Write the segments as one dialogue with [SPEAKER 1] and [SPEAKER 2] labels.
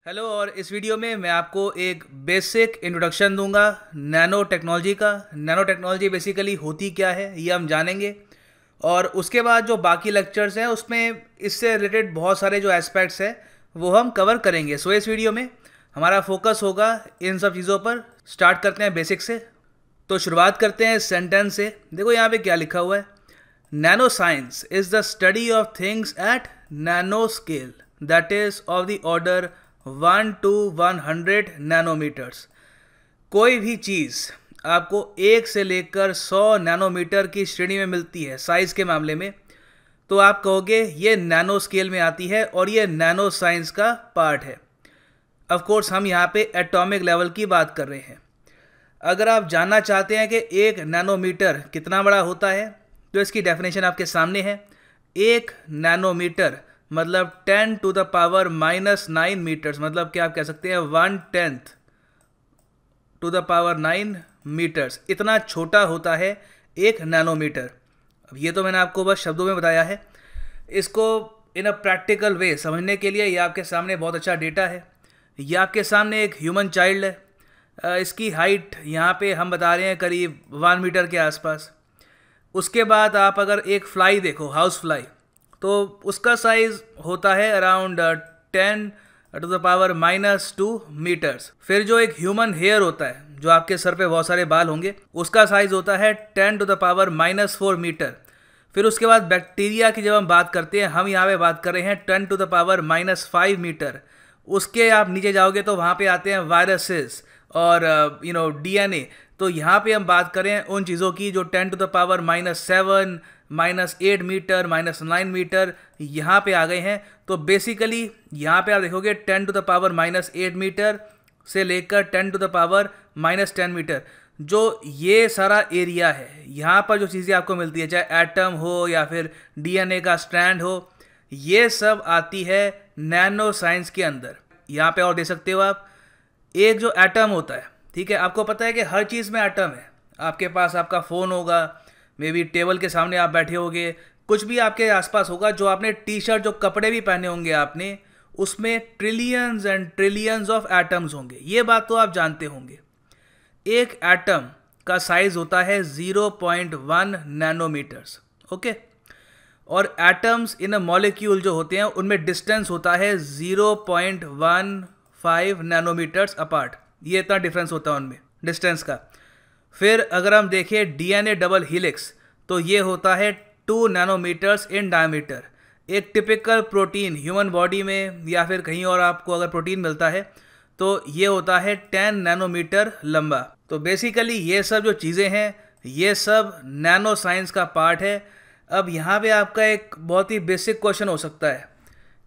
[SPEAKER 1] Hello. और इस video में मैं आपको एक बेसिक इंट्रोडक्शन दूंगा नैनो टेक्नोलॉजी का। नैनो टेक्नोलॉजी बेसिकली होती क्या है ये हम जानेंगे, और उसके बाद जो बाकी लेक्चर्स हैं उसमें इससे रिलेटेड बहुत सारे जो एस्पेक्ट्स हैं वो हम कवर करेंगे। सो इस वीडियो में हमारा फोकस होगा इन सब चीज़ों पर। स्टार्ट करते हैं बेसिक से। तो शुरुआत करते हैं सेंटेंस से। देखो यहाँ पे क्या लिखा हुआ है, nanoscience is the study of things at nanoscale that is of the order 1 to 100 nanometres. कोई भी चीज़ आपको 1 से लेकर 100 नैनोमीटर की श्रेणी में मिलती है साइज़ के मामले में, तो आप कहोगे ये नैनो स्केल में आती है और ये नैनो साइंस का पार्ट है। ऑफ कोर्स हम यहाँ पे एटॉमिक लेवल की बात कर रहे हैं। अगर आप जानना चाहते हैं कि 1 नैनोमीटर कितना बड़ा होता है तो इसकी डेफिनेशन आपके सामने है। 1 नैनोमीटर मतलब 10 to the power -9 मीटर्स, मतलब क्या आप कह सकते हैं 1/10 to the power 9 मीटर्स। इतना छोटा होता है 1 नैनोमीटर। अब ये तो मैंने आपको बस शब्दों में बताया है। इसको इन अ प्रैक्टिकल वे समझने के लिए ये आपके सामने बहुत अच्छा डेटा है। ये आपके सामने एक ह्यूमन चाइल्ड है। इसकी हाइट यहाँ पे हम बता रहे हैं करीब 1 मीटर के आसपास। उसके बाद आप अगर एक फ्लाई देखो, हाउस फ्लाई, तो उसका साइज़ होता है around 10 to the power -2 metres. फिर जो एक ह्यूमन हेयर होता है, जो आपके सर पे बहुत सारे बाल होंगे, उसका साइज़ होता है 10 to the power -4 मीटर। फिर उसके बाद बैक्टीरिया की जब हम बात करते हैं, हम यहाँ पे बात कर रहे हैं 10 to the power -5 मीटर। उसके आप नीचे जाओगे तो वहाँ पे आते हैं वायरसेस और DNA। तो यहाँ पे हम बात करें उन चीज़ों की जो 10 to the power -7, -8 metre, -9 metre यहाँ पे आ गए हैं। तो बेसिकली यहाँ पे आप देखोगे 10 to the power -8 मीटर से लेकर 10 to the power -10 मीटर, जो ये सारा एरिया है, यहाँ पर जो चीज़ें आपको मिलती है, चाहे एटम हो या फिर DNA का स्ट्रैंड हो, ये सब आती है नैनो साइंस के अंदर। यहाँ पे और देख सकते हो आप, एक जो एटम होता है, ठीक है, आपको पता है कि हर चीज़ में एटम है। आपके पास आपका फ़ोन होगा, मे बी टेबल के सामने आप बैठे होगे, कुछ भी आपके आसपास होगा, जो आपने टी शर्ट, जो कपड़े भी पहने होंगे आपने, उसमें trillions and trillions of atoms होंगे। ये बात तो आप जानते होंगे। एक एटम का साइज होता है 0.1 नैनोमीटर्स, ओके। और एटम्स इन अ मॉलिक्यूल जो होते हैं उनमें डिस्टेंस होता है 0.15 नैनोमीटर्स अपार्ट। ये इतना डिफरेंस होता है उनमें डिस्टेंस का। फिर अगर हम देखें DNA डबल हीलिक्स, तो ये होता है 2 नैनोमीटर्स इन डायमीटर। एक टिपिकल प्रोटीन ह्यूमन बॉडी में या फिर कहीं और आपको अगर प्रोटीन मिलता है तो ये होता है 10 नैनोमीटर लंबा। तो बेसिकली ये सब जो चीज़ें हैं ये सब नैनो साइंस का पार्ट है। अब यहाँ पे आपका एक बहुत ही बेसिक क्वेश्चन हो सकता है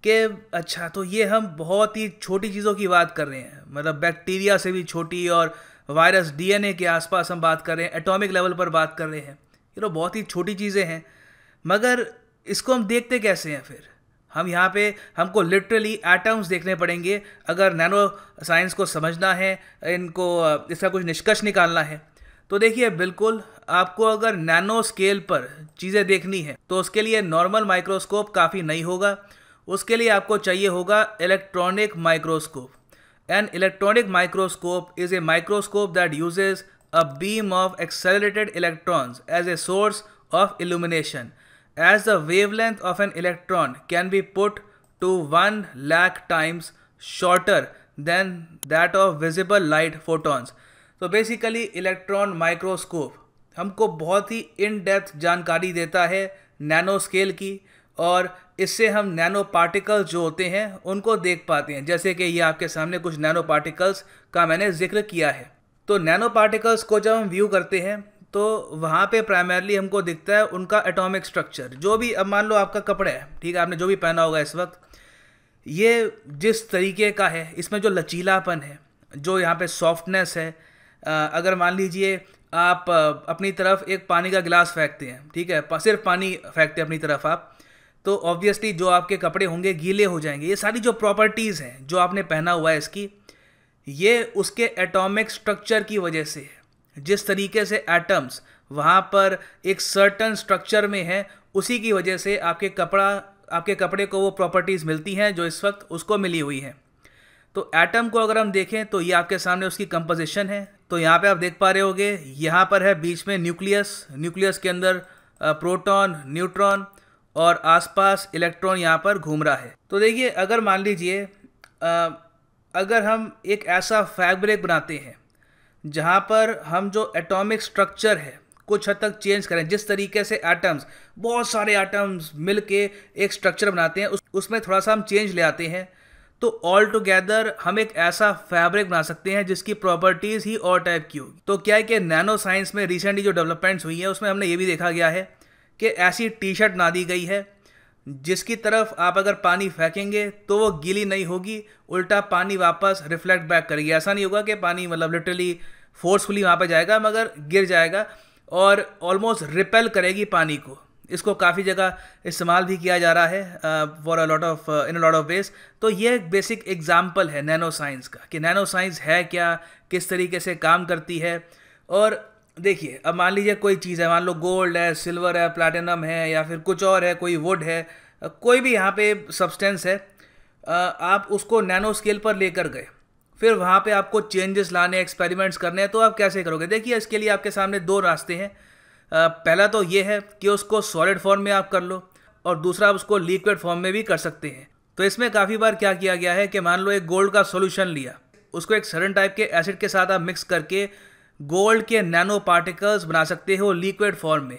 [SPEAKER 1] कि अच्छा, तो ये हम बहुत ही छोटी चीज़ों की बात कर रहे हैं, मतलब बैक्टीरिया से भी छोटी, और वायरस DNA के आसपास हम बात कर रहे हैं, एटॉमिक लेवल पर बात कर रहे हैं, ये तो बहुत ही छोटी चीज़ें हैं, मगर इसको हम देखते कैसे हैं? फिर हम यहाँ पे हमको लिटरली एटम्स देखने पड़ेंगे अगर नैनो साइंस को समझना है, इनको इसका कुछ निष्कर्ष निकालना है। तो देखिए, बिल्कुल आपको अगर नैनो स्केल पर चीज़ें देखनी है तो उसके लिए नॉर्मल माइक्रोस्कोप काफ़ी नहीं होगा। उसके लिए आपको चाहिए होगा electronic microscope. An electronic microscope is a microscope that uses a beam of accelerated electrons as a source of illumination, as the wavelength of an electron can be put to 1 lakh times shorter than that of visible light photons. तो basically electron microscope हमको बहुत ही in depth जानकारी देता है nano scale की, और इससे हम नैनो पार्टिकल्स जो होते हैं उनको देख पाते हैं। जैसे कि ये आपके सामने कुछ नैनो पार्टिकल्स का मैंने जिक्र किया है। तो नैनो पार्टिकल्स को जब हम व्यू करते हैं तो वहाँ पे प्राइमरली हमको दिखता है उनका एटॉमिक स्ट्रक्चर। जो भी, अब मान लो आपका कपड़ा है, ठीक है, आपने जो भी पहना होगा इस वक्त, ये जिस तरीके का है, इसमें जो लचीलापन है, जो यहाँ पे सॉफ्टनेस है, अगर मान लीजिए आप अपनी तरफ एक पानी का गिलास फेंकते हैं, ठीक है, सिर्फ पानी फेंकते हैं अपनी तरफ आप, तो ऑब्वियसली जो आपके कपड़े होंगे गीले हो जाएंगे। ये सारी जो प्रॉपर्टीज़ हैं जो आपने पहना हुआ है इसकी, ये उसके एटॉमिक स्ट्रक्चर की वजह से है। जिस तरीके से एटम्स वहाँ पर एक सर्टन स्ट्रक्चर में है, उसी की वजह से आपके कपड़े को वो प्रॉपर्टीज़ मिलती हैं जो इस वक्त उसको मिली हुई हैं। तो एटम को अगर हम देखें तो ये आपके सामने उसकी कंपोजिशन है। तो यहाँ पे आप देख पा रहे होगे, यहाँ पर है बीच में न्यूक्लियस, न्यूक्लियस के अंदर प्रोटॉन, न्यूट्रॉन और आसपास इलेक्ट्रॉन यहाँ पर घूम रहा है। तो देखिए, अगर मान लीजिए अगर हम एक ऐसा फैब्रिक बनाते हैं जहाँ पर हम जो एटॉमिक स्ट्रक्चर है कुछ हद तक चेंज करें, जिस तरीके से एटम्स, बहुत सारे एटम्स मिलके एक स्ट्रक्चर बनाते हैं, उसमें थोड़ा सा हम चेंज ले आते हैं, तो ऑल टुगेदर हम एक ऐसा फैब्रिक बना सकते हैं जिसकी प्रॉपर्टीज़ ही और टाइप की होगी। तो क्या है कि नैनो साइंस में रिसेंटली जो डेवलपमेंट्स हुई है उसमें हमने ये भी देखा गया है कि ऐसी टी शर्ट बना दी गई है जिसकी तरफ आप अगर पानी फेंकेंगे तो वो गीली नहीं होगी, उल्टा पानी वापस रिफ्लेक्ट बैक करेगी। ऐसा नहीं होगा कि पानी मतलब लिटरली फोर्सफुली वहाँ पे जाएगा, मगर गिर जाएगा और ऑलमोस्ट रिपेल करेगी पानी को। इसको काफ़ी जगह इस्तेमाल भी किया जा रहा है for in a lot of ways. तो ये एक बेसिक एग्जाम्पल है नैनो साइंस का कि नैनो साइंस है क्या, किस तरीके से काम करती है। और देखिए, अब मान लीजिए कोई चीज़ है, मान लो गोल्ड है, सिल्वर है, प्लैटिनम है या फिर कुछ और है, कोई वुड है, कोई भी यहाँ पे सब्सटेंस है, आप उसको नैनो स्केल पर लेकर गए, फिर वहाँ पे आपको चेंजेस लाने, एक्सपेरिमेंट्स करने हैं, तो आप कैसे करोगे? देखिए, इसके लिए आपके सामने दो रास्ते हैं। पहला तो ये है कि उसको सॉलिड फॉर्म में आप कर लो, और दूसरा आप उसको लिक्विड फॉर्म में भी कर सकते हैं। तो इसमें काफ़ी बार क्या किया गया है कि मान लो एक गोल्ड का सॉल्यूशन लिया, उसको एक सर्टेन टाइप के एसिड के साथ आप मिक्स करके गोल्ड के नैनो पार्टिकल्स बना सकते हो लिक्विड फॉर्म में।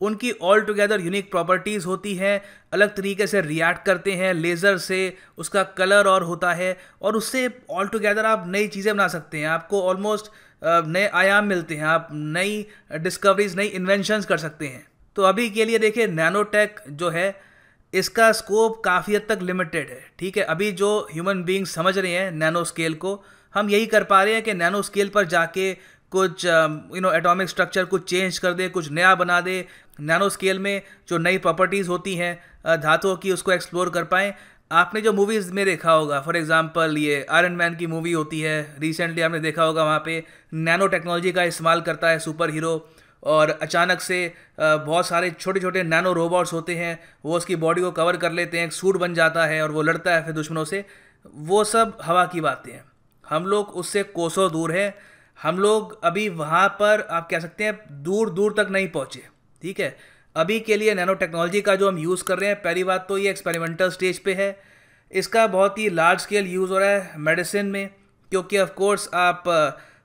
[SPEAKER 1] उनकी ऑल टुगेदर यूनिक प्रॉपर्टीज़ होती हैं, अलग तरीके से रिएक्ट करते हैं लेज़र से, उसका कलर और होता है, और उससे ऑल टुगेदर आप नई चीज़ें बना सकते हैं। आपको ऑलमोस्ट नए आयाम मिलते हैं, आप नई डिस्कवरीज, नई इन्वेंशंस कर सकते हैं। तो अभी के लिए देखिए, नैनोटेक जो है इसका स्कोप काफ़ी हद तक लिमिटेड है। ठीक है, अभी जो ह्यूमन बींग्स समझ रहे हैं नैनो स्केल को, हम यही कर पा रहे हैं कि नैनो स्केल पर जाके कुछ एटॉमिक स्ट्रक्चर कुछ चेंज कर दे, कुछ नया बना दे, नैनो स्केल में जो नई प्रॉपर्टीज़ होती हैं धातुओं की, उसको एक्सप्लोर कर पाएँ। आपने जो मूवीज़ में देखा होगा, फॉर एग्जांपल ये आयरन मैन की मूवी होती है, रिसेंटली आपने देखा होगा, वहाँ पे नैनो टेक्नोलॉजी का इस्तेमाल करता है सुपर हीरो, और अचानक से बहुत सारे छोटे छोटे नैनो रोबोट्स होते हैं, वो उसकी बॉडी को कवर कर लेते हैं, एक सूट बन जाता है और वो लड़ता है फिर दुश्मनों से। वो सब हवा की बातें हैं, हम लोग उससे कोसों दूर हैं। हम लोग अभी वहाँ पर आप कह सकते हैं दूर दूर तक नहीं पहुँचे। ठीक है, अभी के लिए नैनो टेक्नोलॉजी का जो हम यूज़ कर रहे हैं, पहली बात तो ये एक्सपेरिमेंटल स्टेज पे है। इसका बहुत ही लार्ज स्केल यूज़ हो रहा है मेडिसिन में, क्योंकि ऑफ कोर्स आप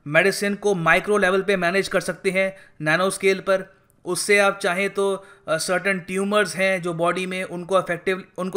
[SPEAKER 1] मेडिसिन को माइक्रो लेवल पे मैनेज कर सकते हैं नैनो स्केल पर। उससे आप चाहें तो सर्टेन ट्यूमर्स हैं जो बॉडी में, उनको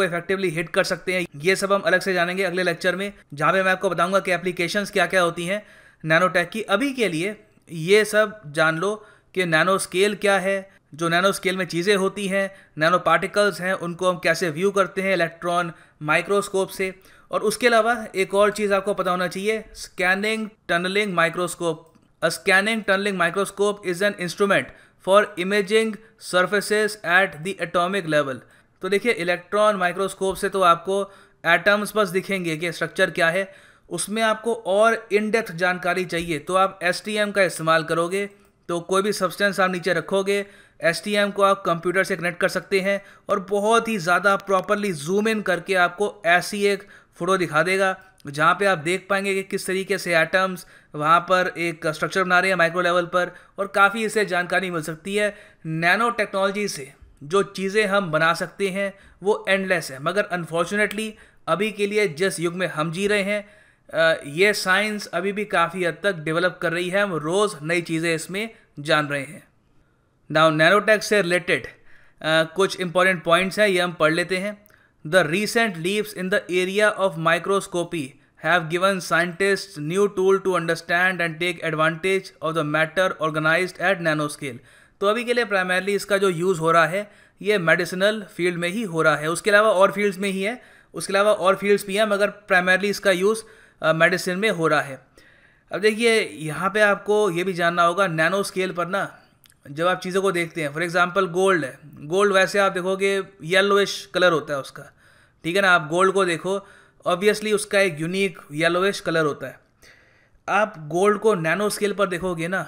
[SPEAKER 1] इफेक्टिवली हिट कर सकते हैं। ये सब हम अलग से जानेंगे अगले लेक्चर में, जहाँ पे मैं आपको बताऊंगा कि एप्लीकेशंस क्या क्या होती हैं नैनोटेक की। अभी के लिए ये सब जान लो कि नैनो स्केल क्या है, जो नैनो स्केल में चीज़ें होती हैं, नैनो पार्टिकल्स हैं, उनको हम कैसे व्यू करते हैं इलेक्ट्रॉन माइक्रोस्कोप से। और उसके अलावा एक और चीज़ आपको पता होना चाहिए, scanning tunnelling microscope. A scanning tunnelling microscope is an instrument for imaging surfaces at the atomic level. तो देखिए, इलेक्ट्रॉन माइक्रोस्कोप से तो आपको एटम्स बस दिखेंगे कि स्ट्रक्चर क्या है, उसमें आपको और इन डेप्थ जानकारी चाहिए तो आप STM का इस्तेमाल करोगे। तो कोई भी सब्सटेंस आप नीचे रखोगे, STM को आप कंप्यूटर से कनेक्ट कर सकते हैं और बहुत ही ज़्यादा प्रॉपरली जूम इन करके आपको ऐसी एक फ़ोटो दिखा देगा जहाँ पे आप देख पाएंगे कि किस तरीके से एटम्स वहाँ पर एक स्ट्रक्चर बना रहे हैं माइक्रो लेवल पर, और काफ़ी इससे जानकारी मिल सकती है। नैनो टेक्नोलॉजी से जो चीज़ें हम बना सकते हैं वो एंडलेस है, मगर अनफॉर्चुनेटली अभी के लिए जिस युग में हम जी रहे हैं, ये साइंस अभी भी काफ़ी हद तक डेवलप कर रही है, हम रोज़ नई चीज़ें इसमें जान रहे हैं। नाउ नैनोटेक से रिलेटेड कुछ इंपॉर्टेंट पॉइंट्स हैं, ये हम पढ़ लेते हैं। The recent leaps in the area of microscopy have given scientists new tool to understand and take advantage of the matter organised at nanoscale. तो अभी के लिए प्राइमरली इसका जो यूज़ हो रहा है ये मेडिसिनल फील्ड में ही हो रहा है, उसके अलावा और फील्ड्स में ही है, उसके अलावा और फील्ड्स भी हैं, मगर प्राइमरली इसका यूज़ मेडिसिन में हो रहा है। अब देखिए, यहाँ पे आपको ये भी जानना होगा, नैनो स्केल पर ना जब आप चीज़ों को देखते हैं, फॉर एग्जांपल गोल्ड है, गोल्ड वैसे आप देखोगे येलोइश कलर होता है उसका, ठीक है ना। आप गोल्ड को देखो, ऑब्वियसली उसका एक यूनिक येलोइश कलर होता है। आप गोल्ड को नैनो स्केल पर देखोगे ना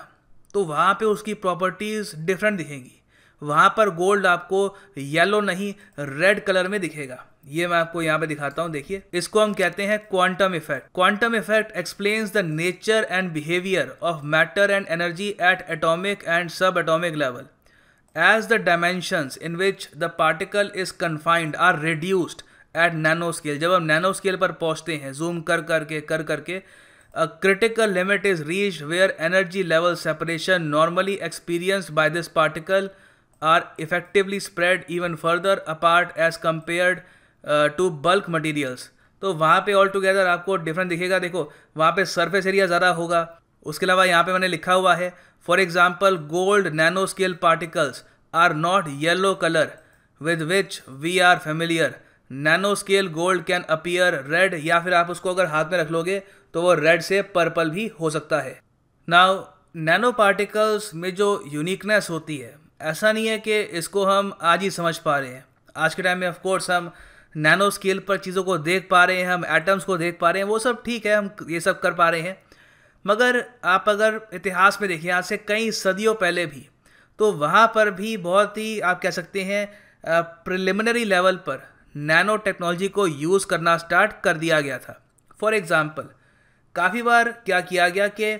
[SPEAKER 1] तो वहाँ पे उसकी प्रॉपर्टीज़ डिफरेंट दिखेंगी। वहाँ पर गोल्ड आपको येलो नहीं रेड कलर में दिखेगा, ये मैं आपको यहाँ पे दिखाता हूँ, देखिए इसको हम कहते हैं quantum effect. Quantum effect explains the nature and behaviour of matter and energy at atomic and sub atomic level as the dimensions in which the particle is confined are reduced at nanoscale। जब हम nano scale पर पहुंचते हैं, zoom कर करके a critical limit is reached where energy level separation normally experienced by this particle are effectively spread even further apart as compared to bulk materials। तो वहाँ पे ऑल टुगेदर आपको डिफरेंट दिखेगा। देखो वहाँ पे सरफेस एरिया ज़्यादा होगा। उसके अलावा यहाँ पे मैंने लिखा हुआ है, for example gold nanoscale particles are not yellow colour with which we are familiar. Nanoscale gold can appear red, या फिर आप उसको अगर हाथ में रख लोगे तो वो रेड से पर्पल भी हो सकता है। नाउ नैनो पार्टिकल्स में जो यूनिकनेस होती है, ऐसा नहीं है कि इसको हम आज ही समझ पा रहे हैं। आज के टाइम में ऑफकोर्स हम नैनो स्केल पर चीज़ों को देख पा रहे हैं, हम एटम्स को देख पा रहे हैं, वो सब ठीक है, हम ये सब कर पा रहे हैं। मगर आप अगर इतिहास में देखिए आज से कई सदियों पहले भी, तो वहाँ पर भी बहुत ही आप कह सकते हैं प्रिलिमिनरी लेवल पर नैनो टेक्नोलॉजी को यूज़ करना स्टार्ट कर दिया गया था। फॉर एग्ज़ाम्पल काफ़ी बार क्या किया गया कि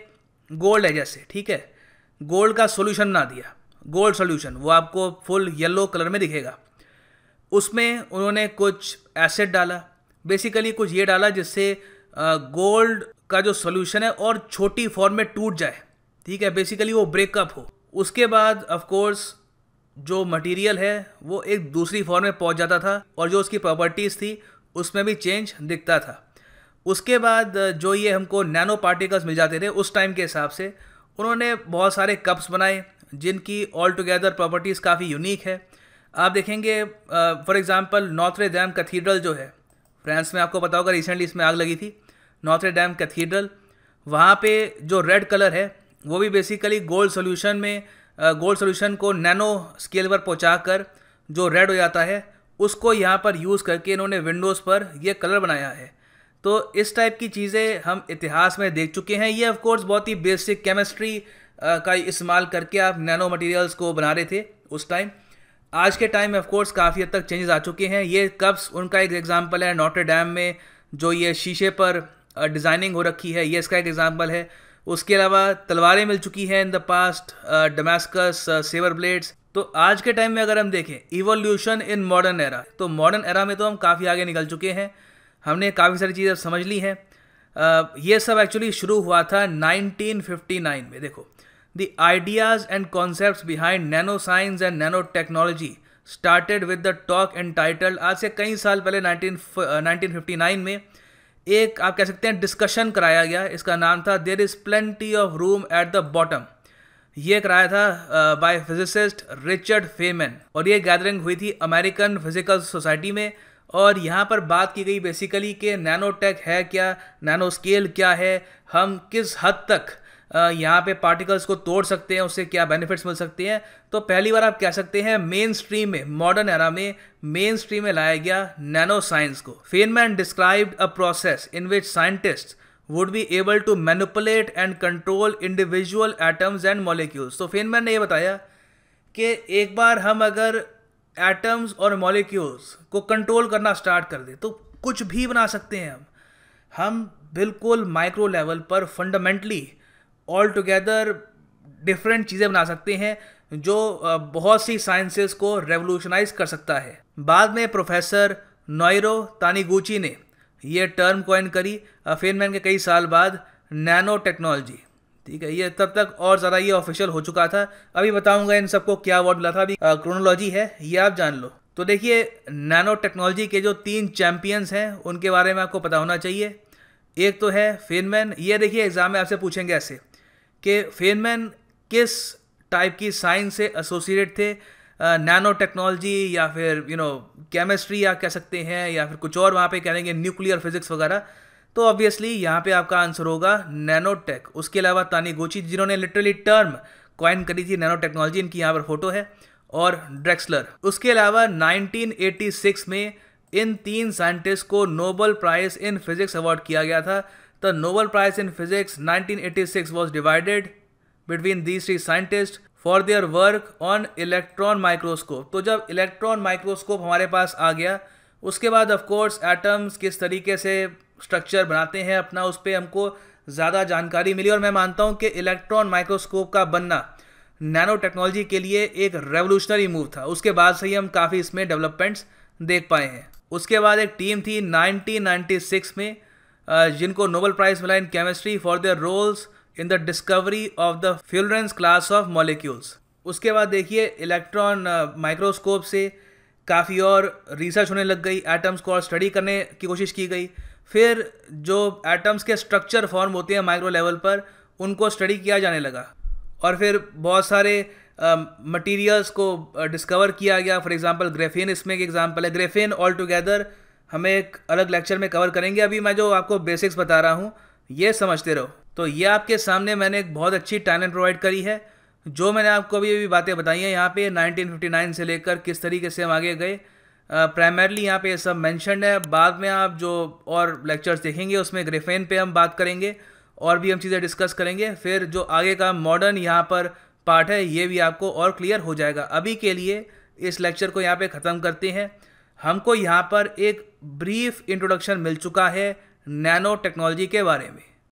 [SPEAKER 1] गोल्ड है जैसे, ठीक है, गोल्ड का सॉल्यूशन ना दिया, गोल्ड सॉल्यूशन वो आपको फुल येलो कलर में दिखेगा। उसमें उन्होंने कुछ एसिड डाला, बेसिकली कुछ ये डाला जिससे गोल्ड का जो सॉल्यूशन है और छोटी फॉर्म में टूट जाए, ठीक है, बेसिकली वो ब्रेकअप हो। उसके बाद ऑफ कोर्स जो मटेरियल है वो एक दूसरी फॉर्म में पहुंच जाता था और जो उसकी प्रॉपर्टीज़ थी उसमें भी चेंज दिखता था। उसके बाद जो ये हमको नैनो पार्टिकल्स मिल जाते थे उस टाइम के हिसाब से, उन्होंने बहुत सारे कप्स बनाए जिनकी ऑल टुगेदर प्रॉपर्टीज़ काफ़ी यूनिक है। आप देखेंगे फॉर एग्जांपल नॉत्र डैम कैथीड्रल जो है फ्रांस में, आपको पता होगा रिसेंटली इसमें आग लगी थी, नॉत्र डैम कैथीड्रल, वहाँ पे जो रेड कलर है वो भी बेसिकली गोल्ड सॉल्यूशन में गोल्ड सॉल्यूशन को नैनो स्केल पर पहुँचाकर जो रेड हो जाता है उसको यहाँ पर यूज़ करके इन्होंने विंडोज़ पर ये कलर बनाया है। तो इस टाइप की चीज़ें हम इतिहास में देख चुके हैं। ये ऑफ कोर्स बहुत ही बेसिक केमिस्ट्री का इस्तेमाल करके आप नैनो मटेरियल्स को बना रहे थे उस टाइम। आज के टाइम में ऑफ कोर्स काफ़ी हद तक चेंजेस आ चुके हैं। ये कप्स उनका एक एग्जांपल है, नॉटर डैम में जो ये शीशे पर डिज़ाइनिंग हो रखी है ये इसका एक एग्जांपल है। उसके अलावा तलवारें मिल चुकी हैं in the past, Damascus sabre blades. तो आज के टाइम में अगर हम देखें इवोल्यूशन इन मॉडर्न एरा, तो मॉडर्न एरा में तो हम काफ़ी आगे निकल चुके हैं, हमने काफ़ी सारी चीज़ें समझ ली हैं। ये सब एक्चुअली शुरू हुआ था 1959 में। देखो The ideas and concepts behind nano science and nanotechnology started with the talk entitled, आज से कई साल पहले 1959 में एक आप कह सकते हैं डिस्कशन कराया गया, इसका नाम था There is plenty of room at the bottom। ये कराया था बाय फिजिसिस्ट रिचर्ड फेमैन और ये गैदरिंग हुई थी अमेरिकन फिजिकल सोसाइटी में। और यहाँ पर बात की गई बेसिकली कि नैनो टेक है क्या, नैनो स्केल क्या है, हम किस हद तक यहाँ पे पार्टिकल्स को तोड़ सकते हैं, उससे क्या बेनिफिट्स मिल सकते हैं। तो पहली बार आप कह सकते हैं मेन स्ट्रीम में, मॉडर्न एरा में मेन स्ट्रीम में लाया गया नैनो साइंस को। Feynman described a process in which scientists would be able to manipulate and control individual atoms and molecules. तो फेनमैन ने ये बताया कि एक बार हम अगर एटम्स और मॉलिक्यूल्स को कंट्रोल करना स्टार्ट कर दें तो कुछ भी बना सकते हैं हम बिल्कुल माइक्रो लेवल पर फंडामेंटली ऑल टुगेदर डिफरेंट चीज़ें बना सकते हैं जो बहुत सी साइंसेस को रेवोल्यूशनाइज कर सकता है। बाद में प्रोफेसर नोइरो तानीगुची ने ये टर्म कॉइन करी फेनमैन के कई साल बाद, नैनो टेक्नोलॉजी, ठीक है। ये तब तक और ज़्यादा ये ऑफिशियल हो चुका था। अभी बताऊंगा इन सबको क्या वर्ड मिला था, अभी क्रोनोलॉजी है ये आप जान लो। तो देखिए नैनो टेक्नोलॉजी के जो 3 चैंपियंस हैं उनके बारे में आपको पता होना चाहिए। एक तो है फेनमैन। ये देखिए एग्जाम में आपसे पूछेंगे ऐसे कि फेनमैन किस टाइप की साइंस से एसोसिएटेड थे, नैनो टेक्नोलॉजी या फिर केमिस्ट्री या कह सकते हैं, या फिर कुछ और वहाँ पे कहेंगे न्यूक्लियर फिजिक्स वगैरह। तो ऑब्वियसली यहाँ पे आपका आंसर होगा नैनो टेक। उसके अलावा तानीगुची जिन्होंने लिटरली टर्म कॉइन करी थी नैनो टेक्नोलॉजी, इनकी यहाँ पर फोटो है, और ड्रेक्सलर। उसके अलावा 1986 में इन 3 साइंटिस्ट को Nobel prize in physics award किया गया था। The Nobel Prize in Physics 1986 was divided between these 3 scientists for their work on electron microscope। तो जब इलेक्ट्रॉन माइक्रोस्कोप हमारे पास आ गया उसके बाद ऑफ कोर्स एटम्स किस तरीके से स्ट्रक्चर बनाते हैं अपना, उस पर हमको ज़्यादा जानकारी मिली और मैं मानता हूँ कि इलेक्ट्रॉन माइक्रोस्कोप का बनना नैनो टेक्नोलॉजी के लिए एक रेवोल्यूशनरी मूव था। उसके बाद से ही हम काफ़ी इसमें डेवलपमेंट्स देख पाए हैं। उसके बाद एक टीम थी 1996 में जिनको नोबेल प्राइज़ मिला in chemistry for their roles in the discovery of the fullerenes class of molecules. उसके बाद देखिए इलेक्ट्रॉन माइक्रोस्कोप से काफ़ी और रिसर्च होने लग गई, एटम्स को और स्टडी करने की कोशिश की गई। फिर जो एटम्स के स्ट्रक्चर फॉर्म होते हैं माइक्रो लेवल पर, उनको स्टडी किया जाने लगा और फिर बहुत सारे मटेरियल्स को डिस्कवर किया गया। फॉर एग्जांपल ग्रेफेन इसमें एक एग्जांपल है। ग्रेफेन ऑल टुगेदर हमें एक अलग लेक्चर में कवर करेंगे, अभी मैं जो आपको बेसिक्स बता रहा हूँ ये समझते रहो। तो ये आपके सामने मैंने एक बहुत अच्छी टाइमलाइन प्रोवाइड करी है, जो मैंने आपको अभी बातें बताई हैं यहाँ पे 1959 से लेकर किस तरीके से हम आगे गए। प्राइमरली यहाँ पे ये सब मेंशन्ड है। बाद में आप जो और लेक्चर्स देखेंगे उसमें ग्रेफेन पे हम बात करेंगे और भी हम चीज़ें डिस्कस करेंगे। फिर जो आगे का मॉडर्न यहाँ पर पार्ट है ये भी आपको और क्लियर हो जाएगा। अभी के लिए इस लेक्चर को यहाँ पे ख़त्म करते हैं। हमको यहाँ पर एक ब्रीफ इंट्रोडक्शन मिल चुका है नैनो टेक्नोलॉजी के बारे में।